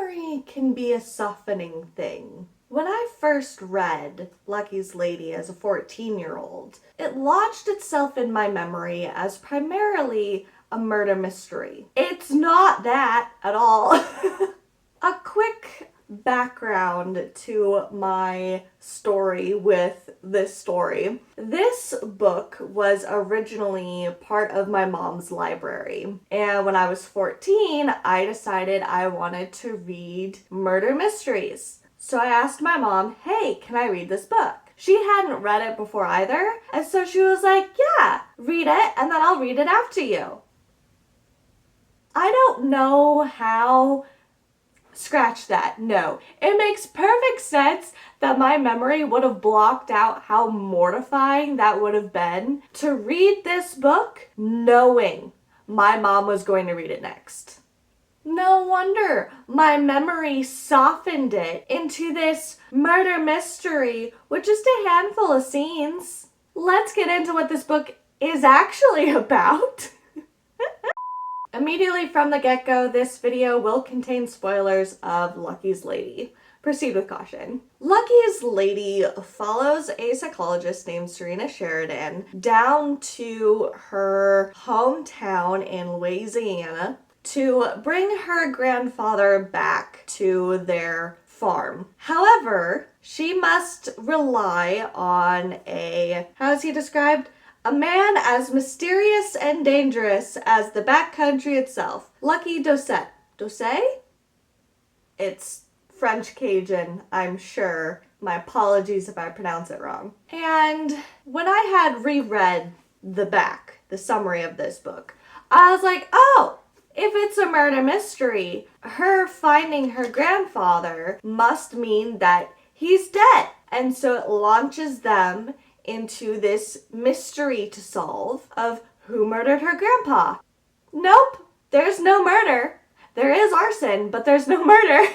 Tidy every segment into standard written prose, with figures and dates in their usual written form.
memory can be a softening thing. When I first read Lucky's Lady as a 14-year-old, it lodged itself in my memory as primarily a murder mystery. It's not that at all. A quick background to my story with this story. This book was originally part of my mom's library. And when I was 14, I decided I wanted to read murder mysteries. So I asked my mom, hey, can I read this book? She hadn't read it before either. And so she was like, yeah, read it and then I'll read it after you. I don't know how. Scratch that. No. It makes perfect sense that my memory would have blocked out how mortifying that would have been to read this book knowing my mom was going to read it next. No wonder my memory softened it into this murder mystery with just a handful of scenes. Let's get into what this book is actually about. Immediately from the get-go, this video will contain spoilers of Lucky's Lady. Proceed with caution. Lucky's Lady follows a psychologist named Serena Sheridan down to her hometown in Louisiana to bring her grandfather back to their farm. However, she must rely on how is he described? A man as mysterious and dangerous as the backcountry itself. Lucky Doucet. Doucet? It's French Cajun, I'm sure. My apologies if I pronounce it wrong. And when I had reread the summary of this book, I was like, oh, if it's a murder mystery, her finding her grandfather must mean that he's dead. And so it launches them into this mystery to solve of who murdered her grandpa. Nope, there's no murder. There is arson, but there's no murder.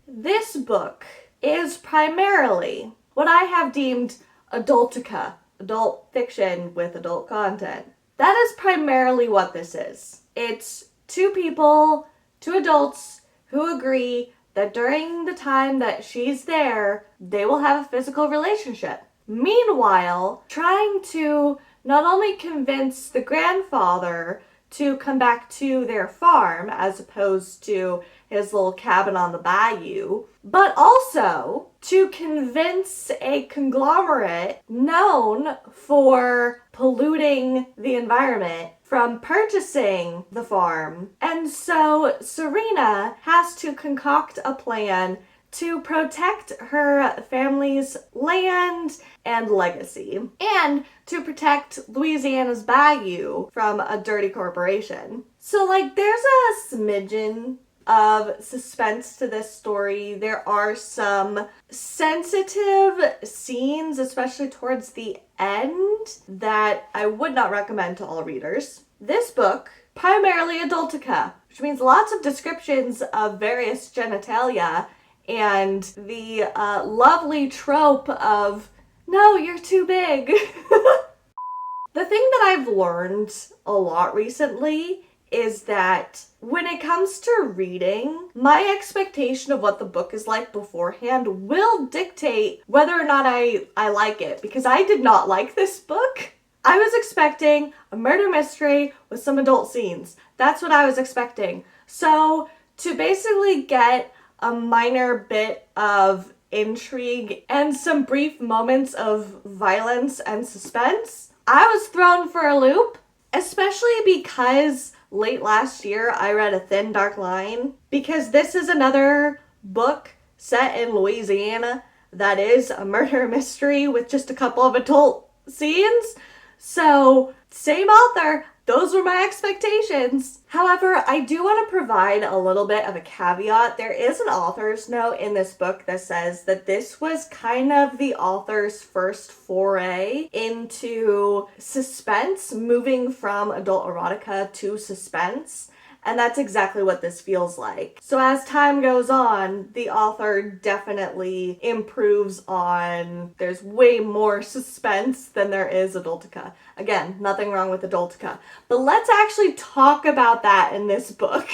This book is primarily what I have deemed adultica, adult fiction with adult content. That is primarily what this is. It's two people, two adults, who agree that during the time that she's there, they will have a physical relationship. Meanwhile, trying to not only convince the grandfather to come back to their farm as opposed to his little cabin on the bayou, but also to convince a conglomerate known for polluting the environment from purchasing the farm. And so Serena has to concoct a plan to protect her family's land and legacy, and to protect Louisiana's bayou from a dirty corporation. So, there's a smidgen of suspense to this story. There are some sensitive scenes, especially towards the end, that I would not recommend to all readers. This book, primarily adultica, which means lots of descriptions of various genitalia and the lovely trope of, no, you're too big. The thing that I've learned a lot recently is that when it comes to reading, my expectation of what the book is like beforehand will dictate whether or not I like it, because I did not like this book. I was expecting a murder mystery with some adult scenes. That's what I was expecting. So to basically get a minor bit of intrigue and some brief moments of violence and suspense, I was thrown for a loop, especially because late last year I read A Thin Dark Line, because this is another book set in Louisiana that is a murder mystery with just a couple of adult scenes. So, same author, those were my expectations. However, I do want to provide a little bit of a caveat. There is an author's note in this book that says that this was kind of the author's first foray into suspense, moving from adult erotica to suspense. And that's exactly what this feels like. So as time goes on, the author definitely improves on, there's way more suspense than there is adultica. Again, nothing wrong with adultica. But let's actually talk about that in this book.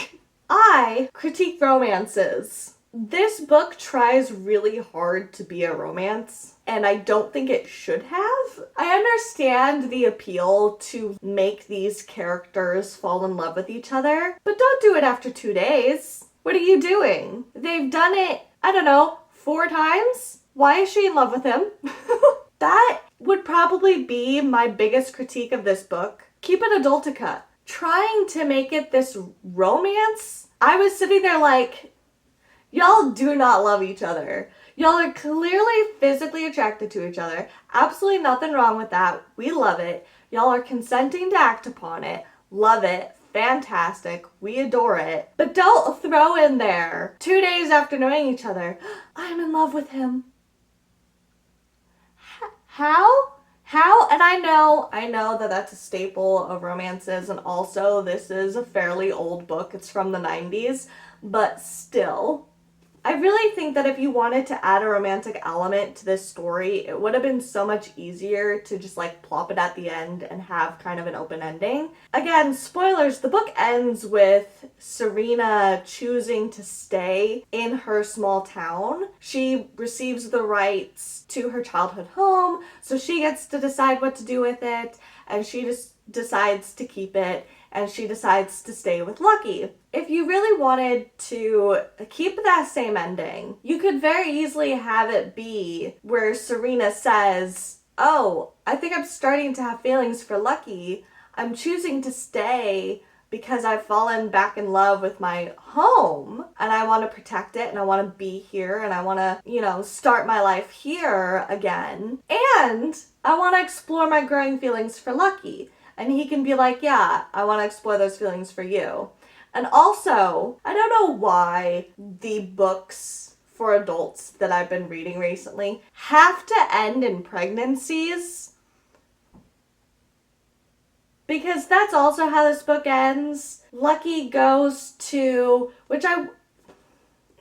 I critique romances. This book tries really hard to be a romance, and I don't think it should have. I understand the appeal to make these characters fall in love with each other, but don't do it after 2 days. What are you doing? They've done it, I don't know, 4 times? Why is she in love with him? That would probably be my biggest critique of this book. Keep it adultica. Trying to make it this romance, I was sitting there like, y'all do not love each other. Y'all are clearly physically attracted to each other. Absolutely nothing wrong with that. We love it. Y'all are consenting to act upon it. Love it. Fantastic. We adore it. But don't throw in there 2 days after knowing each other, I'm in love with him. How? And I know that that's a staple of romances, and also this is a fairly old book. It's from the 90s, but still. I really think that if you wanted to add a romantic element to this story, it would have been so much easier to just like plop it at the end and have kind of an open ending. Again, spoilers, the book ends with Serena choosing to stay in her small town. She receives the rights to her childhood home, so she gets to decide what to do with it, and she just decides to keep it, and she decides to stay with Lucky. If you really wanted to keep that same ending, you could very easily have it be where Serena says, oh, I think I'm starting to have feelings for Lucky. I'm choosing to stay because I've fallen back in love with my home and I want to protect it and I want to be here and I want to, start my life here again. And I want to explore my growing feelings for Lucky. And he can be like, yeah, I want to explore those feelings for you. And also, I don't know why the books for adults that I've been reading recently have to end in pregnancies. Because that's also how this book ends. Lucky goes to,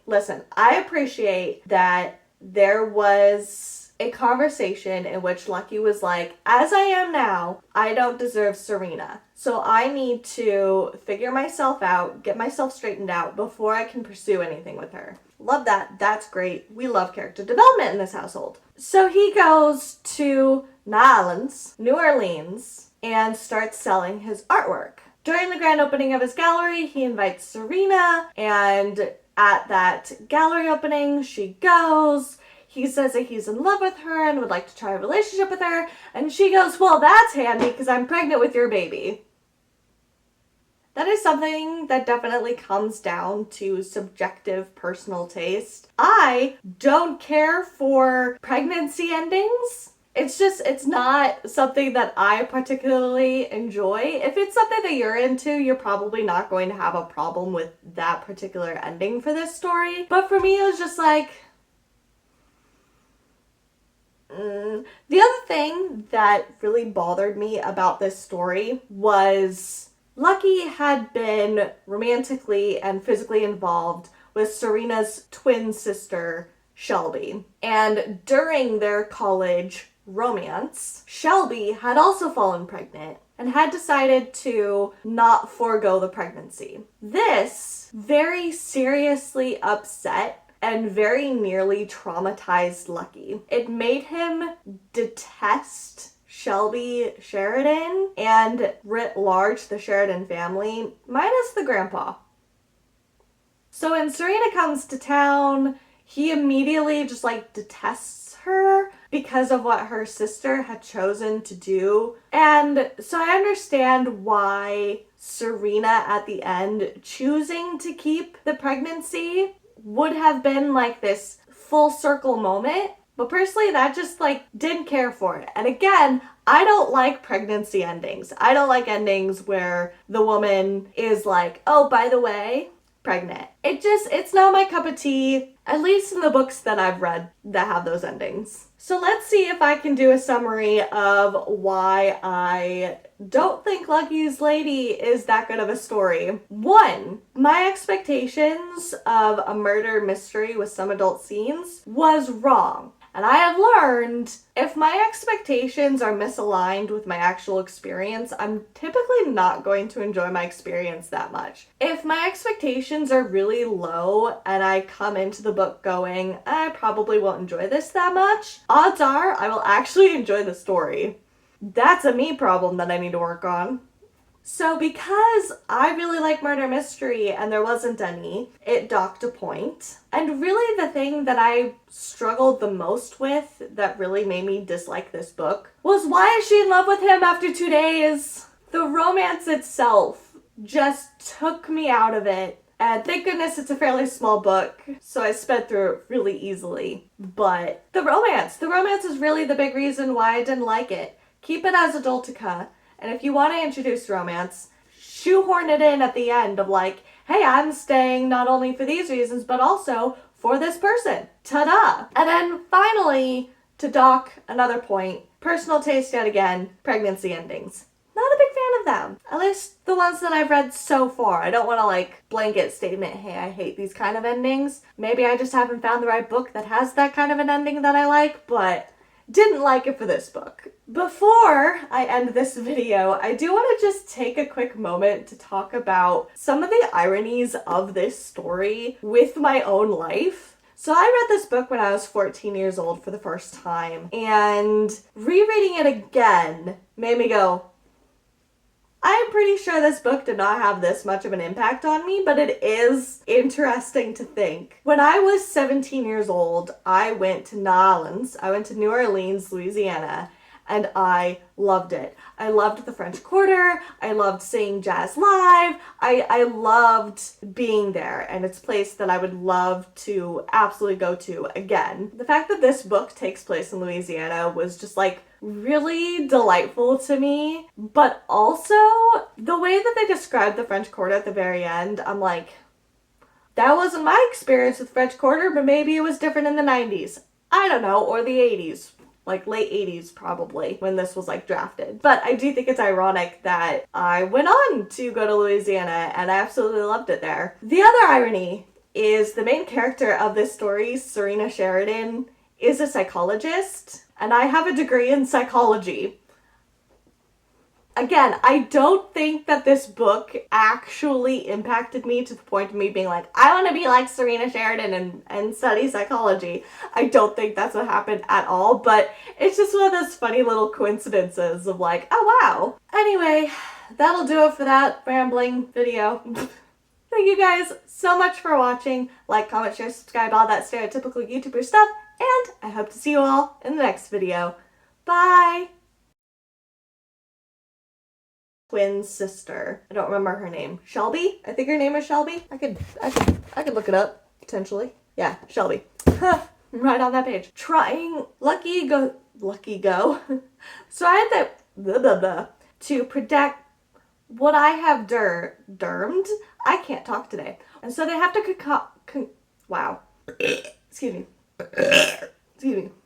listen, I appreciate that there was a conversation in which Lucky was like, as I am now, I don't deserve Serena. So I need to figure myself out, get myself straightened out before I can pursue anything with her. Love that. That's great. We love character development in this household. So he goes to New Orleans, and starts selling his artwork. During the grand opening of his gallery, he invites Serena, and at that gallery opening, she goes. He says that he's in love with her and would like to try a relationship with her. And she goes, well, that's handy because I'm pregnant with your baby. That is something that definitely comes down to subjective personal taste. I don't care for pregnancy endings. It's not something that I particularly enjoy. If it's something that you're into, you're probably not going to have a problem with that particular ending for this story. But for me, it was just like, The other thing that really bothered me about this story was Lucky had been romantically and physically involved with Serena's twin sister, Shelby. And during their college romance, Shelby had also fallen pregnant and had decided to not forego the pregnancy. This very seriously upset and very nearly traumatized Lucky. It made him detest Shelby Sheridan and writ large the Sheridan family, minus the grandpa. So when Serena comes to town, he immediately just detests her because of what her sister had chosen to do. And so I understand why Serena at the end choosing to keep the pregnancy would have been this full circle moment. But personally, that just didn't care for it. And again, I don't like pregnancy endings. I don't like endings where the woman is oh, by the way, pregnant. It's not my cup of tea, at least in the books that I've read that have those endings. So let's see if I can do a summary of why I don't think Lucky's Lady is that good of a story. 1, my expectations of a murder mystery with some adult scenes was wrong. And I have learned if my expectations are misaligned with my actual experience, I'm typically not going to enjoy my experience that much. If my expectations are really low and I come into the book going, I probably won't enjoy this that much, odds are I will actually enjoy the story. That's a me problem that I need to work on. So because I really like murder mystery and there wasn't any, it docked a point. And really the thing that I struggled the most with that really made me dislike this book was, why is she in love with him after 2 days? The romance itself just took me out of it. And thank goodness it's a fairly small book, so I sped through it really easily. But the romance is really the big reason why I didn't like it. Keep it as adultica. And if you want to introduce romance, shoehorn it in at the end of like, hey, I'm staying not only for these reasons, but also for this person. Ta-da! And then finally, to dock another point, personal taste yet again, pregnancy endings. Not a big fan of them. At least the ones that I've read so far. I don't want to like blanket statement, hey, I hate these kind of endings. Maybe I just haven't found the right book that has that kind of an ending that I like, but didn't like it for this book. Before I end this video, I do want to just take a quick moment to talk about some of the ironies of this story with my own life. So I read this book when I was 14 years old for the first time, and rereading it again made me go, I'm pretty sure this book did not have this much of an impact on me, but it is interesting to think. When I was 17 years old, I went to New Orleans, Louisiana, and I loved it. I loved the French Quarter. I loved seeing jazz live. I loved being there, and it's a place that I would love to absolutely go to again. The fact that this book takes place in Louisiana was just like really delightful to me, but also the way that they described the French Quarter at the very end, I'm like, that wasn't my experience with French Quarter, but maybe it was different in the 90s. I don't know, or the 80s. Like late 80s probably, when this was like drafted. But I do think it's ironic that I went on to go to Louisiana and I absolutely loved it there. The other irony is the main character of this story, Serena Sheridan, is a psychologist, and I have a degree in psychology. Again, I don't think that this book actually impacted me to the point of me being like, I want to be like Serena Sheridan and study psychology. I don't think that's what happened at all, but it's just one of those funny little coincidences of like, oh wow. Anyway, that'll do it for that rambling video. Thank you guys so much for watching. Like, comment, share, subscribe, all that stereotypical YouTuber stuff, and I hope to see you all in the next video. Bye! Twin sister. I don't remember her name. Shelby? I think her name is Shelby. I could look it up, potentially. Yeah, Shelby. Right on that page. Trying Lucky Go. So I had that to protect what I have dermed. I can't talk today. And so they have to wow. Excuse me.